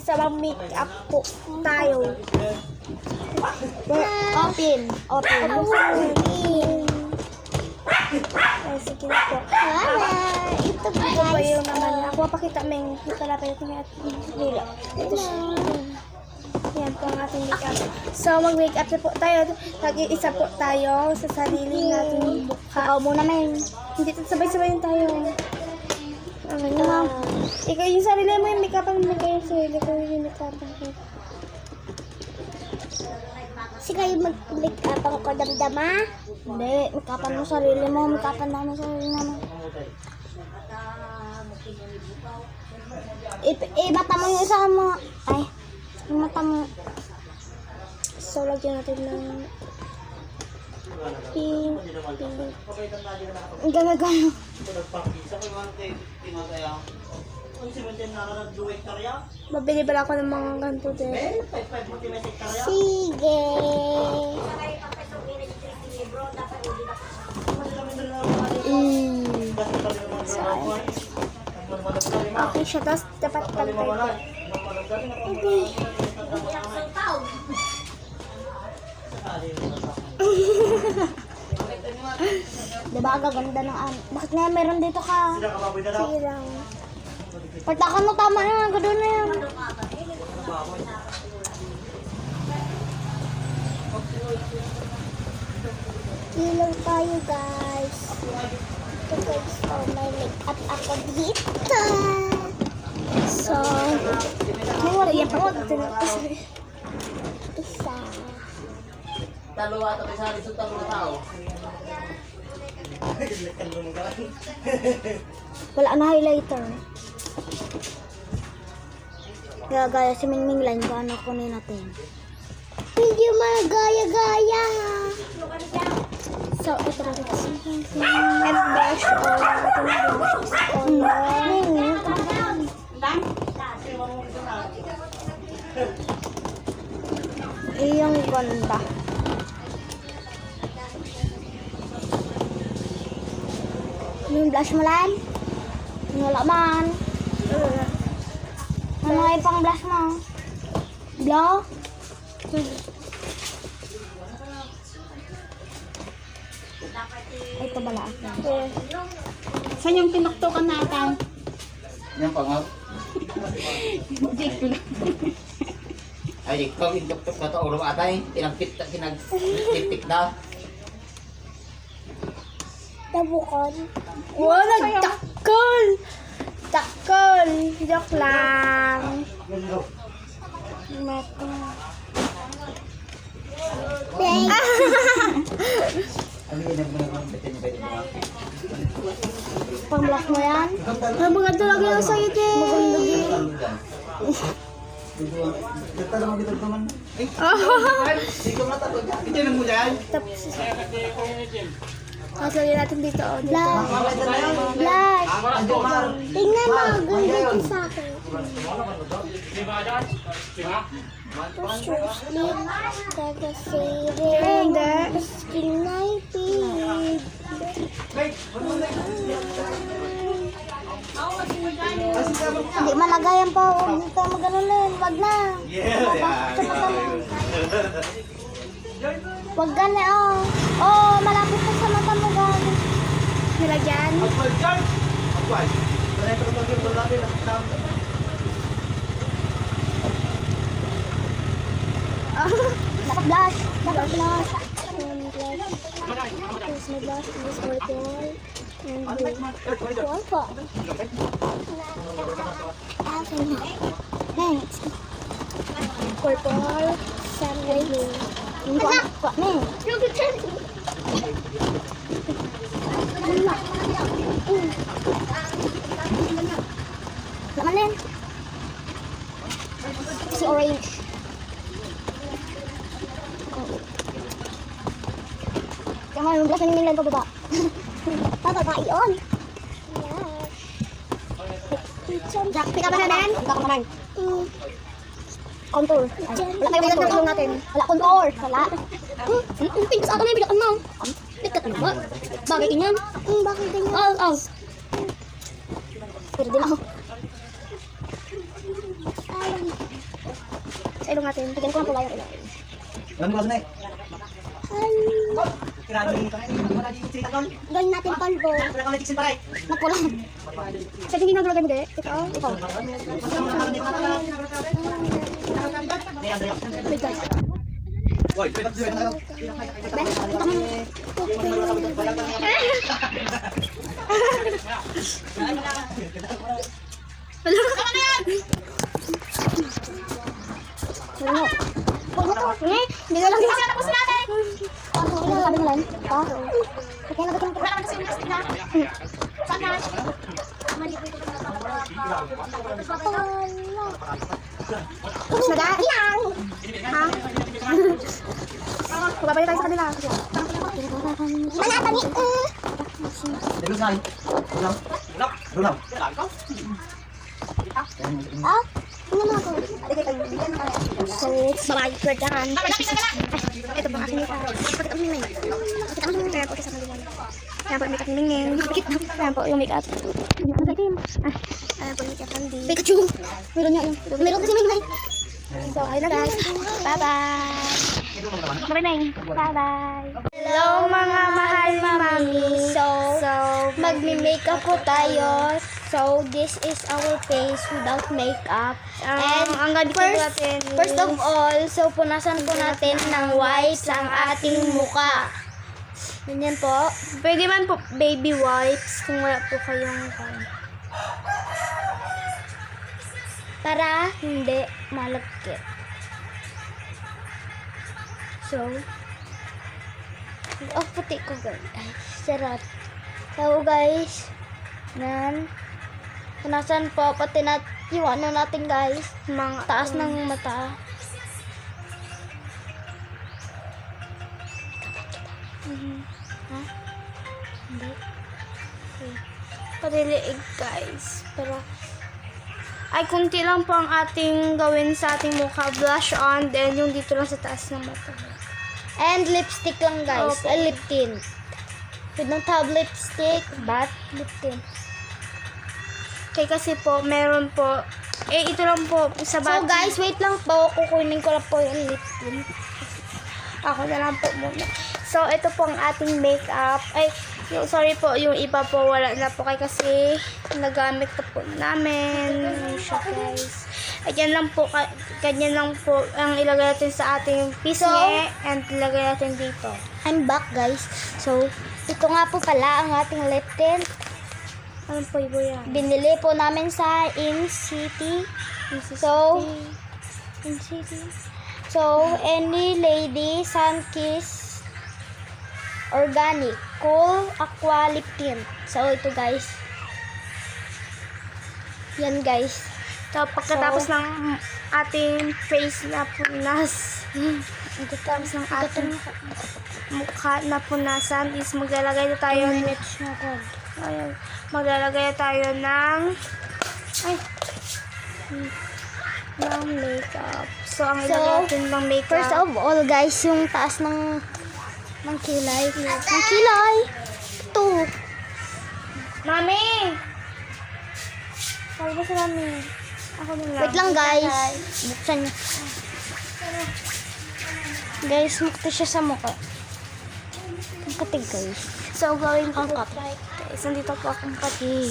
So, mag-makeup po tayo. Open. Open. Ay, sige na po. Ito po Ito po guys. yung naman. Ako papakita mo yung palapit ko at nila. Ito siya. Yan po ang ating makeup. So, mag-makeup na po tayo. Tag-iisa po tayo sa sarili natin mukha. Ikaw muna, men. Hindi sabay-sabay tayo. Okay na. Ikaw yung sarili mo yung makeup ang magay yung sarili ko yung makeup ko. Kasi kayo mag-makeup ang ko damdama? Hindi. Makeupan mo sarili mo. Makeupan namin sarili namin. Mata mo yung isa mo. Ay. Yung mata mo. So, lagyan natin ng pink. Ang gana-gana. Mabili pala ako ng mga ganito din. Sige. Okay siya. Tapos, dapat pantay. Okay. Diba ang gaganda ng bakit nga meron dito ka? Sige lang. Pagtakan mo tama na yan, gano'n na yan. Ilaw tayo guys. Ito guys, oh, may make-up ako dito. So, May wala yan pa. isa. Dalawa ito isa rin sa talong tao. Wala na highlighter. Kaya gaya si Mingming line ko ano kunin natin. Hindi magaya-gaya. So, ito na rin. And brush all. Ating brush all. Iyong ganda. Yung blush mo lan? Wala man. Ano ay pang blush mo? Blow? Ito bala ako. Saan yung tinuktukan natin? Yan pa nga. Jake lang. Ay, ikaw induktok na ito. Ulo atay. Kinagtik na. Tabukon. Wow, nagtakol! Takol! Joke lang. Meto. Thank Ano yun ang mga bitin mo ba? Pang blush mo yan? Ang maganda talaga yung sa'yo, Jake. Maganda din. Dito lang dito naman. Hindi ko matapos. Hindi lang mo dyan. Tapos, kasalin natin dito. Oh, dito. Blush. Tingnan mo, ganda ito sa akin. Sleep, Ganda. skin naipid. Hindi malagayan pa. Huwag tayo maganunin. Wag na. Wag gana, oh. Oh, malapit pa sa mata mo, gani. Nilagyan. Dapat blush. Dapat blush. Tapos may blush. Tapos purple. And blue. Kuwan po. Akin na. Thanks. Purple. Sandwich. Blue. Yung kuwan po. Ning. Laman din. Si orange. Kaya yung blush na ninilang pababa. Bababa iyon. Jack, pick up na din. Pick up naman. Contour. Wala tayo bigat ng tulong natin. Wala contour. Wala. Pink sa akin na yung bigakan mo. Pikat na ba? Bagay ganyan. Bakit ganyan? Oo. Pero din ako. sa ilong natin. Bigyan ko ng kulay yung ilong. Alam mo na eh. Gawin natin palbo. Magkulang. Sa hindi naglagay mo de. Ikaw. Ikaw. Wait guys. Ben, ito mo. Wala. Hindi na lang din. Tapos natin. Ano sabi nila? Pa? Kaya nagkakaroon ko. Wala kasi yung plastic na. Sana. Tapos na dahil. Ha? Babalik tayo sa kanila. Manata ni. Dito sa akin. Rulang. Ah? Ano na ako? So, bye-bye. We're done. Ito po aking makeup. Pakita mo yung makeup. Pakita mo yung makeup. Okay, sa kanila. Ayan po yung makeup ni Minging. Ayan po yung makeup. Ayan po yung makeup Andy. Pikachu. Meron niya yun. Meron kasi may So, ayun na guys. Bye-bye. Bye-bye, Ming. Bye-bye. Hello mga mahal ni Mami. So magmi-makeup po tayo. So, this is our face without makeup. And ang first of all, so punasan po natin ng wipes ang ating muka. Ganyan po. Pwede man po baby wipes kung wala po kayong para hindi malagkit. So, puti ko guys. Ay, sarap. So guys, nan punasan po pati yung ano natin guys, mga taas ng mata. Ha? Hindi. Okay. Paliliig guys. Para ay kunti lang po ang ating gawin sa ating mukha. Blush on, then yung dito lang sa taas ng mata. And lipstick lang guys. Okay. Lip tint. We don't have lipstick, but lip tint. Okay, kasi po, meron po. Ito lang po sa bati. So guys, wait lang po. Kukunin ko lang po yung lip tint. Ako na lang po muna. So, ito po ang ating makeup. Ay, sorry po, yung iba po wala na po kasi nagamit ko po namin. Siya guys. Ayan lang po, ganyan lang po ang ilagay natin sa ating pisngi and ilagay natin dito. I'm back guys. So, ito nga po pala ang ating lip tint. Ano po ibo yan? Binili po namin sa InCity. So, any lady, Sunkiss Organic Cool Aqua Lip Tint. So, ito guys. Yan guys. So, pagkatapos ng ating face na punas, pagkatapos ng ating mukha na punasan is maglalagay na tayo maglalagay tayo ng makeup. So, ang ilagay natin ng makeup. First of all guys, yung taas ng kilay. Ng kilay. Ito. Mami! Sabi ko sa mami. Ako na lang. Wait lang guys. Buksan niyo. Guys, mukti siya sa mukha. Ang katig guys. So, gawin ko Ang po katig. guys. Nandito po akong Katig.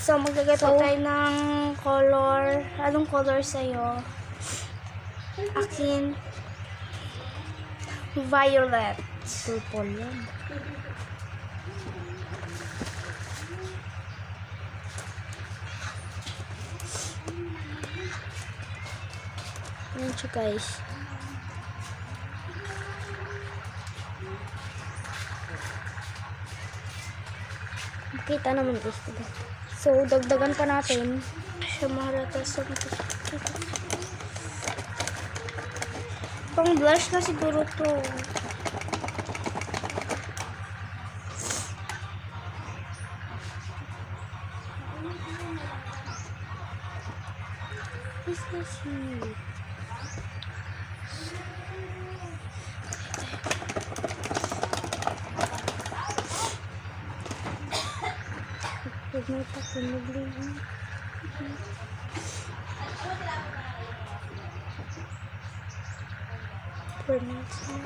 So maglagay po tayo ng color. Anong color sa'yo? Akin, violet. Purple yan. Ayan siya guys. Makita naman guys. So, dagdagan pa natin. Siya mahalata sa pang blush na siguro to. 4 minutes na.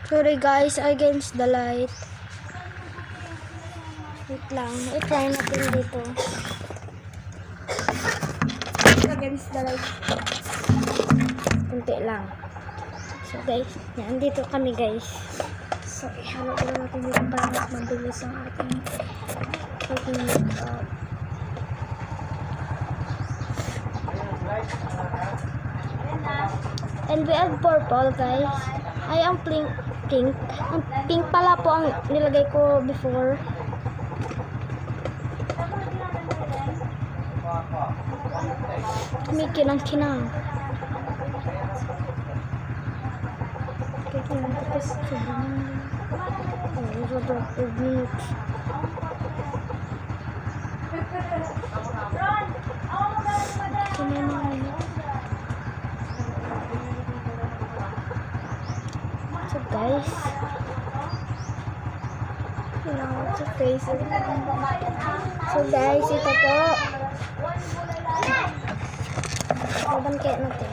Sorry guys, against the light. Wait lang, i-try natin dito. Against the light. Kunti lang. So guys, yan, dito kami guys. So ihalo ko lang natin dito para mas mabilis ang ating makeup. And we have purple guys. Ay, ang pink. Ang pink pala po ang nilagay ko before. May kinang-kinang. Kaya tapos sobrang sobrang 4 minutes. So guys, to face it. So guys, ito po. Laban kaya natin.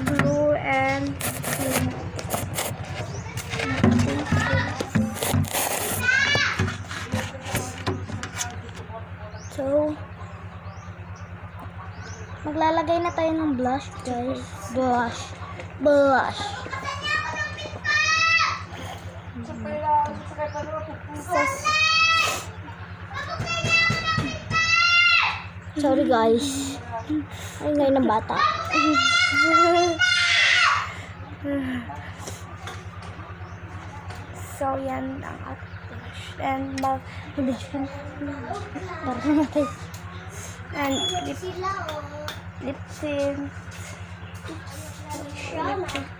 Blue and pink. So, maglalagay na tayo ng blush, guys. Blush. Sorry guys. Ay ngayon ng bata. So yan ang blush and and lip tint. Lip tint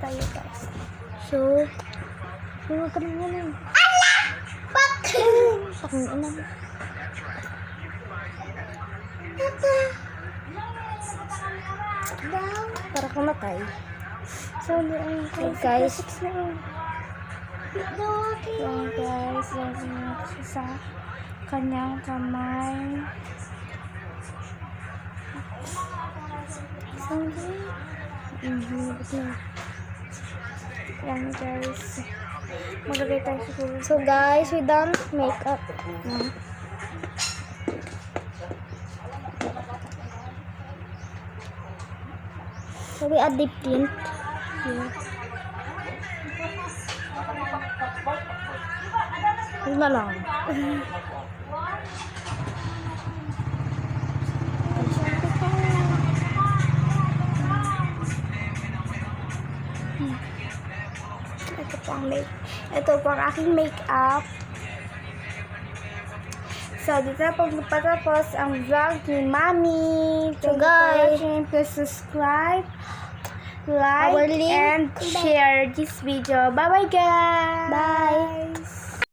tayo guys. So, huwag ka na lang. Sakong ina mo. Para kumatay. So, guys. Yan guys. Lagyan natin sa kanyang kamay. Yan guys. Maglagay tayo siguro. So guys, we done makeup. So we add lip tint. Here. Yun na lang. Ito po ang aking makeup. So, dito na po patapos ang vlog ni Mami. So, guys, please subscribe, like, and share this video. Bye-bye, guys! Bye!